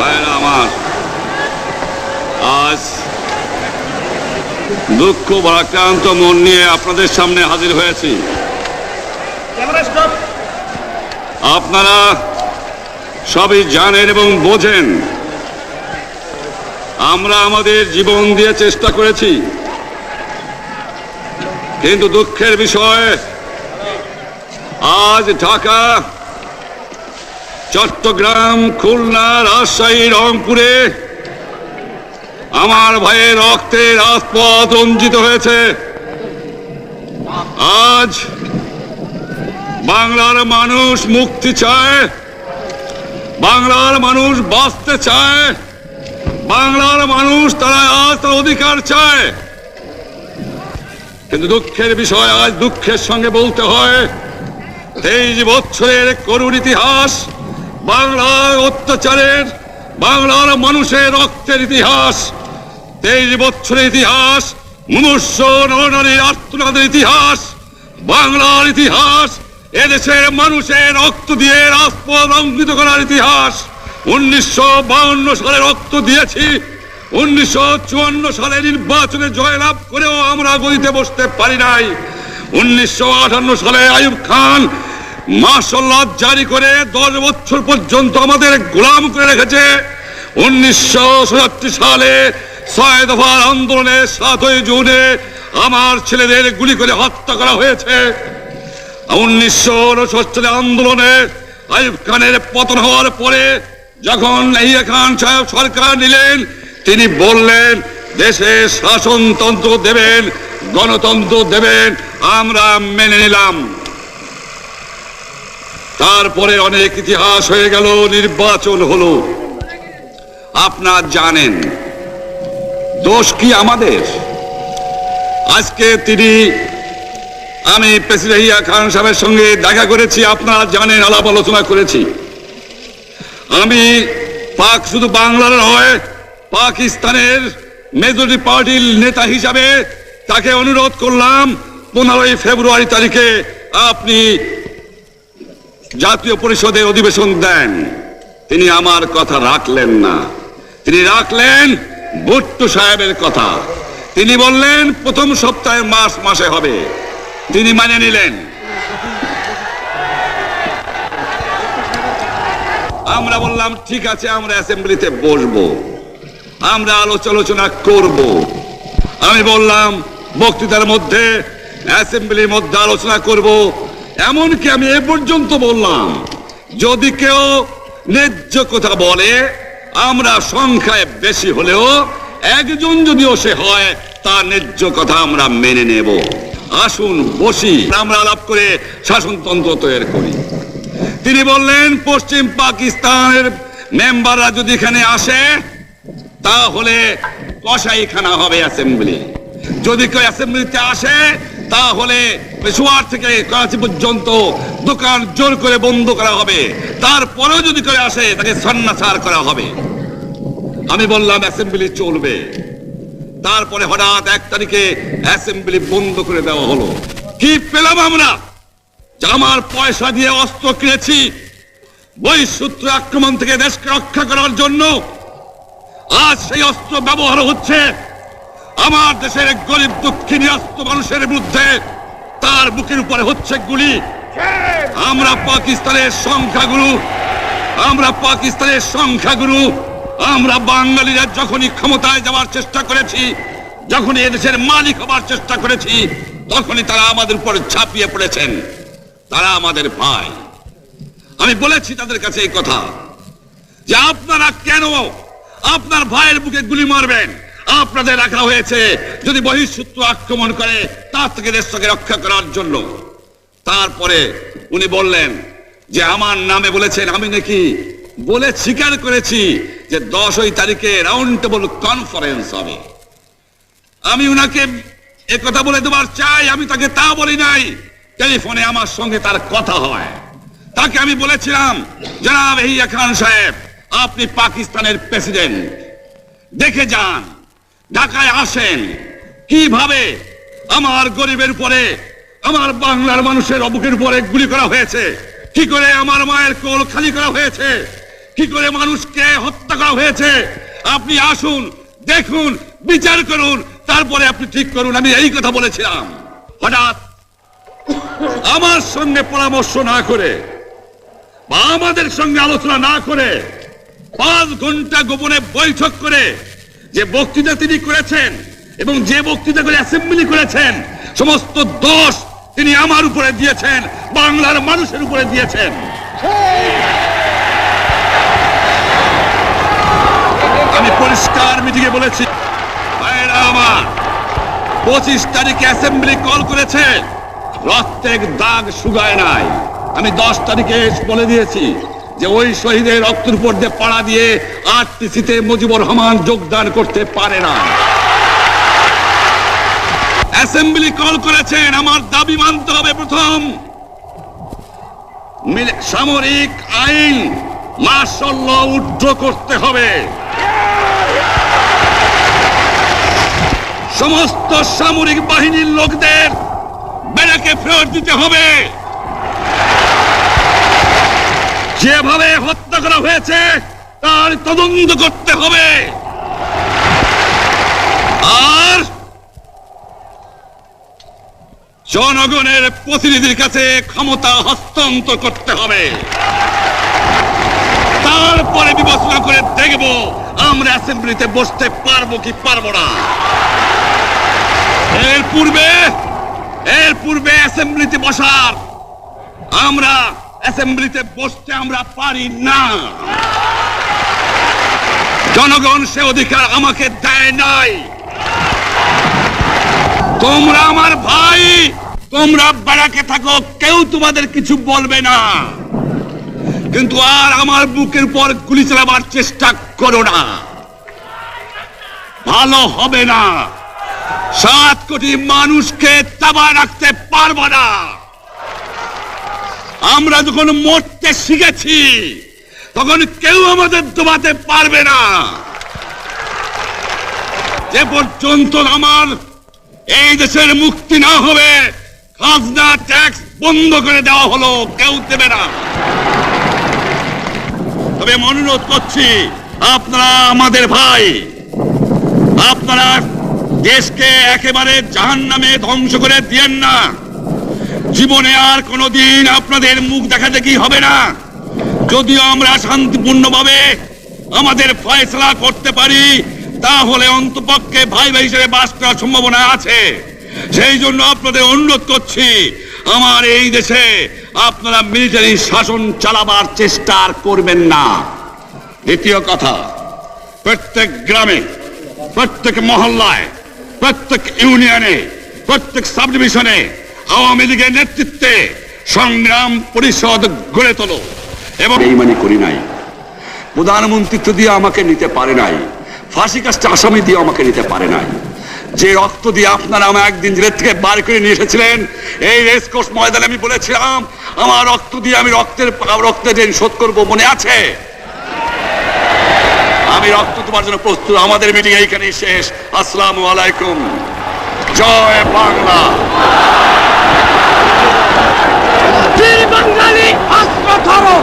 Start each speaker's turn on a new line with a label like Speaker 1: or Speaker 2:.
Speaker 1: ভাইরা আমার, আজ দুঃখ ভারাক্রান্ত মন নিয়ে আপনাদের সামনে হাজির হয়েছি। আপনারা সবই জানেন এবং বোঝেন আমরা আমাদের জীবন দিয়ে চেষ্টা করেছি, কিন্তু দুঃখের বিষয় আজ ঢাকা, চট্টগ্রাম, খুলনা, রাজশাহী, রংপুরে আমার ভাইয়ের রক্তে রাজপথ রঞ্জিত হয়েছে। আজ বাংলার মানুষ মুক্তি চায়, বাংলার মানুষ বাঁচতে চায়, বাংলার মানুষ তারা আজ তার অধিকার চায়। কিন্তু দুঃখের বিষয়, আজ দুঃখের সঙ্গে বলতে হয় 23 বছরের করুণ ইতিহাস, বাংলার অত্যাচারের, বাংলার মানুষের রক্তের ইতিহাস, 23 বছরের ইতিহাস, মুমূর্ষ নরনারীর আর্তনাদের ইতিহাস, বাংলার ইতিহাস, এদেশের মানুষের রক্ত দিয়ে রাজপথ রঞ্জিত করার ইতিহাস। 1952 সালে রক্ত দিয়েছি, 1954 সালে নির্বাচনে জয়লাভ করেও আমরা গদিতে বসতে পারি নাই। 1958 সালে আইয়ুব খান মার্শাল ল জারি করে 10 বছর পর্যন্ত আমাদের গোলাম করে রেখেছে। 1967 সালে 6 দফার আন্দোলনে 7ই জুনে আমার ছেলেদের গুলি করে হত্যা করা হয়েছে। 1969 সালে আন্দোলনে আইয়ুব খানের পতন হওয়ার পরে যখন ইয়াহিয়া খান সাহেব সরকার নিলেন, তিনি বললেন দেশে শাসনতন্ত্র দেবেন, গণতন্ত্র দেবেন, আমরা মেনে নিলাম। তারপরে অনেক ইতিহাস হয়ে গেল, নির্বাচন হলো। আপনারা জানেন দোষ কি আমাদের? আজকে আমি প্রেসিডেন্ট ইয়াহিয়া খান সাহেবের সঙ্গে দেখা করেছি, আপনারা জানেন, আলাপ আলোচনা করেছি। আমি শুধু বাংলার নয়, পাকিস্তানের মেজরিটি পার্টির নেতা হিসাবে তাকে অনুরোধ করলাম 15 ফেব্রুয়ারি তারিখে আপনি জাতীয় পরিষদের অধিবেশন দেন। তিনি আমার কথা রাখলেন না, তিনি রাখলেন ভুট্টো সাহেবের কথা। তিনি বললেন প্রথম সপ্তাহে মাসে হবে, তিনি মানে নিলেন। আমরা বললাম ঠিক আছে, আমরা অ্যাসেম্বলিতে বসবো, আমরা আলোচনা করব। আমি বললাম বক্তৃতার মধ্যে, অ্যাসেম্বলির মধ্যে আলোচনা করব। এমনকি আমি এ পর্যন্ত বললাম যদি কেউ ন্যায্য কথা বলে, আমরা সংখ্যায় বেশি হলেও একজন যদিও সে হয়, তার ন্যায্য কথা আমরা মেনে নেব। আসুন বসি, আমরা আলাপ করে শাসনতন্ত্র তৈরি করি। তিনি বললেন পশ্চিম পাকিস্তানের মেম্বাররা যদি এখানে আসে তাহলে কসাইখানা হবে অ্যাসেম্বলি। যদি কেউ অ্যাসেম্বলিতে আসে তাহলে পেশোয়ার থেকে করাচি পর্যন্ত দোকান জোর করে বন্ধ করা হবে, তারপরেও যদি কেউ আসে তাকে সন্ন্যাসার করা হবে। আমি বললাম অ্যাসেম্বলি চলবে। তারপরে হঠাৎ 1 তারিখে অ্যাসেম্বলি বন্ধ করে দেওয়া হলো। কি পেলাম আমরা? আমার পয়সা দিয়ে অস্ত্র কিনেছি বহিঃশত্রু আক্রমণ থেকে দেশকে রক্ষা করার জন্য। আজ সেই অস্ত্র ব্যবহার হচ্ছে আমার দেশের গরিব দুঃখী নিরস্ত্র মানুষের বিরুদ্ধে, তার বুকের উপরে হচ্ছে গুলি। আমরা পাকিস্তানের সংখ্যাগুরু, আমরা বাঙালিরা যখনই ক্ষমতায় যাওয়ার চেষ্টা করেছি, যখনই এদেশের মালিক হবার চেষ্টা করেছি, তখনই তারা আমাদের উপর ঝাঁপিয়ে পড়েছেন। তারা আমাদের ভাই। আমি বলেছি তাদের কাছে এই কথা যে আপনারা কেন আপনার ভাইয়ের বুকে গুলি মারবেন? আপনাদের রাখা হয়েছে যদি বহিঃশত্রু আক্রমণ করে তার থেকে দেশটাকে রক্ষা করার জন্য। তারপরে উনি বললেন যে আমার নামে বলেছেন, আমি নাকি বলে স্বীকার করেছি যে 10 তারিখে রাউন্ড টেবল কনফারেন্স হবে। আমি উনাকে একথা বলে দেবার চাই, আমি তাকে তা বলি নাই। টেলিফোনে আমার সঙ্গে তার কথা হয়। তাকে আমি বলেছিলাম জনাব ইয়াহিয়া খান সাহেব, আপনি পাকিস্তানের প্রেসিডেন্ট, দেখে যান, ঢাকায় আসেন কিভাবে আমার গরিবের উপরে, আমার বাংলার মানুষের বুকের উপরে গুলি করা হয়েছে, কি করে আমার মায়ের কোল খালি করা হয়েছে, কি করে মানুষকে হত্যা করা হয়েছে আপনি আসুন, দেখুন, বিচার করুন, তারপরে আপনি ঠিক করুন। আমি এই কথা বলেছিলাম। হঠাৎ আমার সঙ্গে পরামর্শ না করে বা আমাদের সঙ্গে আলোচনা না করে 5 ঘন্টা গোপনে বৈঠক করে যে বক্তৃতা তিনি করেছেন এবং যে বক্তৃতা করে অ্যাসেম্বলি করেছেন, সমস্ত দোষ তিনি আমার উপরে দিয়েছেন, বাংলার মানুষের উপরে দিয়েছেন। আমি পরিষ্কার মিটিংয়ে বলেছি, ভাইরা আমার, 25 তারিখে অ্যাসেম্বলি কল করেছে, রক্তের দাগ শুকায় নাই। আমি 10 তারিখে বলে দিয়েছি যে ওই শহীদের রক্তের উপর দিয়ে পাড়া দিয়ে আরটিসিতে মুজিবুর রহমান যোগদান করতে পারে না। অ্যাসেম্বলি কল করেছেন, আমার দাবি মানতে হবে। প্রথম, সামরিক আইন মার্শাল ল উড্র করতে হবে। সমস্ত সামরিক বাহিনীর লোকদের ব্যারাকে ফেরত দিতে হবে। যেভাবে হত্যা করা হয়েছে তার তদন্ত করতে হবে। আর জনগণের প্রতিনিধির কাছে ক্ষমতা হস্তান্তর করতে হবে। তারপরে বিবেচনা করে দেখব আমরা অ্যাসেম্বলিতে বসতে পারবো কি পারবো না। এর পূর্বে অ্যাসেম্বলিতে বসার অ্যাসেম্বলিতে বসতে আমরা পারি না। জনগণ সে অধিকার আমাকে দেয় নাই। তোমরা আমার ভাই, তোমরা ব্যারাকে থাকো, কেউ তোমাদের কিছু বলবে না, কিন্তু আর আমার বুকের উপর গুলি চালাবার চেষ্টা করো না, ভালো হবে না। 7 কোটি মানুষকে চাপায় রাখতে পারবো না। আমরা যখন মরতে শিখেছি তখন কেউ আমাদের দবাতে পারবে না। যে পর্যন্ত আমার এই দেশের মুক্তি না হবে, খাজনা ট্যাক্স বন্ধ করে দেওয়া হলো, কেউ দেবে না। তবে আমি অনুরোধ করছি, আপনারা আমাদের ভাই, আপনারা দেশকে একেবারে জাহান্নামে ধ্বংস করে দিয়েন না। জীবনে আর কোনোদিন আপনাদের মুখ দেখা দেখি হবে না। যদিও আমরা শান্তিপূর্ণভাবে আমাদের ফয়সালা করতে পারি, তাহলে অন্তপক্ষে ভাই ভাই হিসেবে বাস করার সম্ভাবনা আছে। সেই জন্য আপনাদের অনুরোধ করছি, আমার এই দেশে আপনারা মিলিটারি শাসন চালাবার চেষ্টা করবেন না। দ্বিতীয় কথা, প্রত্যেক গ্রামে, প্রত্যেক মহল্লায়, প্রত্যেক ইউনিয়নে, প্রত্যেক সাব ডিভিশনে আওয়ামী লীগের নেতৃত্বে সংগ্রাম পরিষদ গড়ে তোলো। এবং বেঈমানি করি নাই, প্রধানমন্ত্রিত্ব দিয়ে আমাকে নিতে পারে নাই, ফাঁসি কাস্টে আসামি দিয়ে আমাকে নিতে পারে নাই। যে রক্ত দিয়ে আপনারা আমাকে একদিন জেলের থেকে বার করে নিয়ে এসেছিলেন, এই রেসকোর্স ময়দানে আমি বলেছিলাম আমার রক্ত দিয়ে আমি রক্তের ঋণ শোধ করবো, মনে আছে? আমি রক্ত দেওয়ার জন্য প্রস্তুত। আমাদের মিটিং এইখানেই শেষ। আসসালামু আলাইকুম। জয় বাংলা।
Speaker 2: বাঙালি অস্ত্র ধরো।